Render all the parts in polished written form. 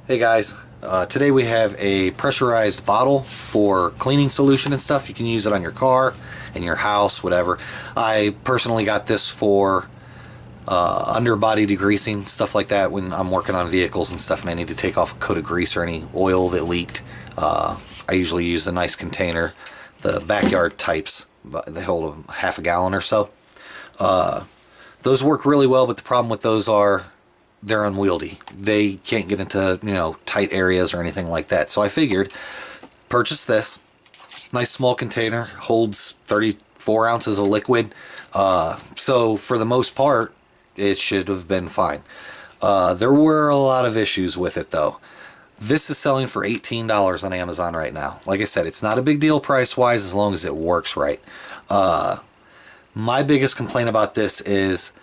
Hey guys, today we have a pressurized bottle for cleaning solution and stuff. You can use it on your car, in your house, whatever. I personally got this for underbody degreasing, stuff like that when I'm working on vehicles and stuff and I need to take off a coat of grease or any oil that leaked. I usually use a nice container, the backyard types, they hold a half a gallon or so. Those work really well, but the problem with those are they're unwieldy. They can't get into, tight areas or anything like that. So I figured, purchase this. Nice small container, holds 34 ounces of liquid. So for the most part, it should have been fine. There were a lot of issues with it though. This is selling for $18 on Amazon right now. Like I said, it's not a big deal price-wise as long as it works right. My biggest complaint about this is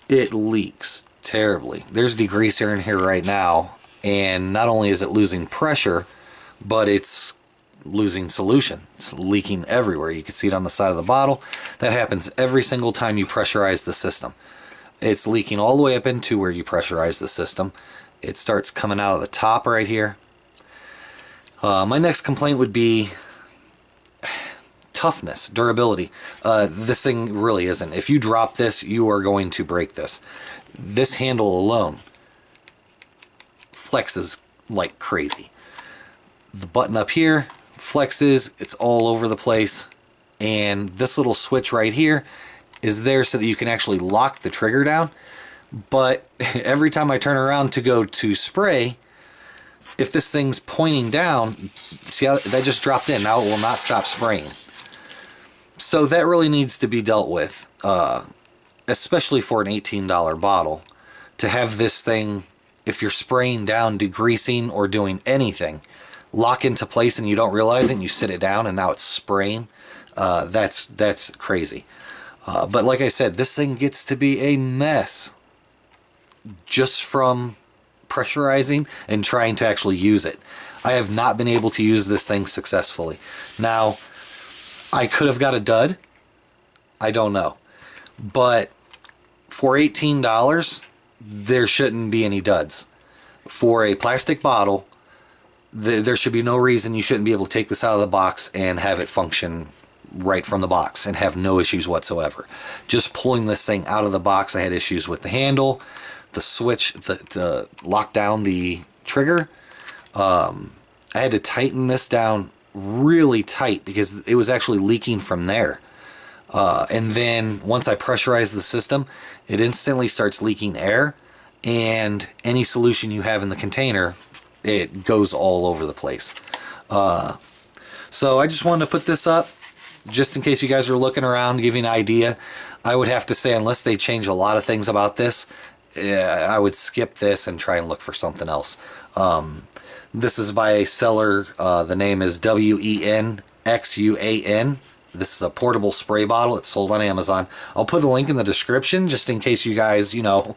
it leaks terribly. There's degreaser in here right now, and not only is it losing pressure, but it's losing solution. It's leaking everywhere. You can see it on the side of the bottle. That happens every single time you pressurize the system. It's leaking all the way up into where you pressurize the system. It starts coming out of the top right here. My next complaint would be toughness, durability. This thing really isn't. If you drop this, you are going to break this. This handle alone flexes like crazy. The button up here flexes, it's all over the place, and this little switch right here is there so that you can actually lock the trigger down. But every time I turn around to go to spray, if this thing's pointing down, see how that just dropped in, now it will not stop spraying. So that really needs to be dealt with, especially for an $18 bottle, to have this thing, if you're spraying down, degreasing, or doing anything, lock into place and you don't realize it and you sit it down and now it's spraying. That's crazy. But like I said, this thing gets to be a mess just from pressurizing and trying to actually use it. I have not been able to use this thing successfully. Now, I could have got a dud. I don't know. But for $18, there shouldn't be any duds. For a plastic bottle, there should be no reason you shouldn't be able to take this out of the box and have it function right from the box and have no issues whatsoever. Just pulling this thing out of the box, I had issues with the handle, the switch to lock down the trigger. I had to tighten this down really tight because it was actually leaking from there. And then once I pressurize the system, it instantly starts leaking air, and any solution you have in the container, it goes all over the place. So I just wanted to put this up just in case you guys are looking around, give you an idea. I would have to say, unless they change a lot of things about this, I would skip this and try and look for something else. This is by a seller. The name is Wenxuan. This is a portable spray bottle. It's sold on Amazon. I'll put the link in the description just in case you guys, want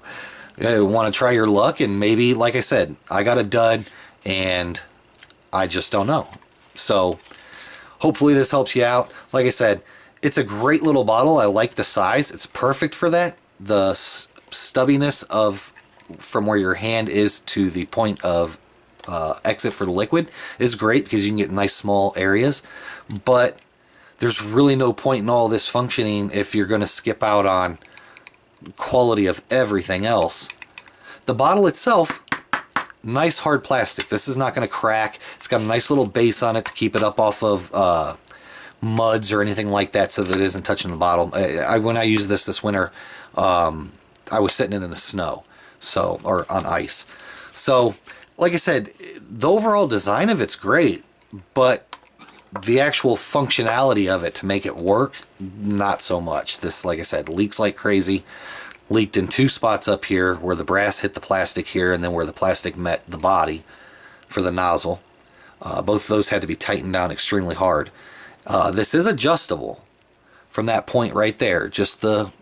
to try your luck. And maybe, like I said, I got a dud and I just don't know. So hopefully this helps you out. Like I said, it's a great little bottle. I like the size. It's perfect for that. The stubbiness from where your hand is to the point of exit for the liquid is great because you can get nice small areas. But there's really no point in all this functioning if you're going to skip out on quality of everything else. The bottle itself, nice hard plastic. This is not going to crack. It's got a nice little base on it to keep it up off of muds or anything like that so that it isn't touching the bottle. When I used this winter, I was sitting in the snow, or on ice. So, like I said, the overall design of it's great, but the actual functionality of it to make it work, not so much. This, like I said, leaks like crazy. Leaked in two spots up here where the brass hit the plastic here and then where the plastic met the body for the nozzle. Both of those had to be tightened down extremely hard. This is adjustable from that point right there, just the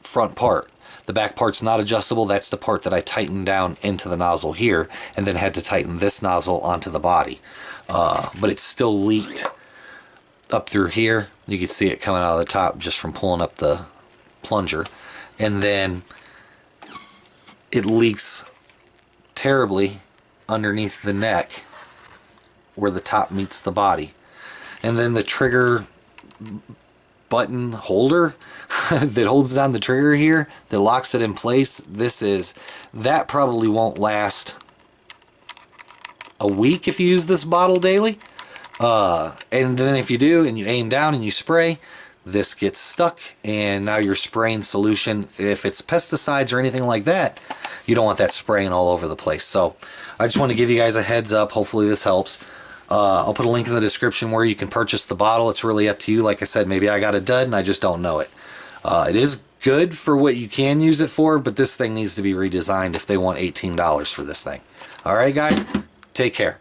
front part. The back part's not adjustable. That's the part that I tightened down into the nozzle here and then had to tighten this nozzle onto the body. But it's still leaked up through here. You can see it coming out of the top just from pulling up the plunger. And then it leaks terribly underneath the neck where the top meets the body. And then the trigger button holder that holds down the trigger here, that locks it in place, that probably won't last a week if you use this bottle daily. And then if you do and you aim down and you spray, this gets stuck, and now you're spraying solution. If it's pesticides or anything like that, you don't want that spraying all over the place. So I just want to give you guys a heads up. Hopefully this helps. I'll put a link in the description where you can purchase the bottle. It's really up to you. Like I said, maybe I got a dud and I just don't know it. It is good for what you can use it for, but this thing needs to be redesigned if they want $18 for this thing. All right, guys, take care.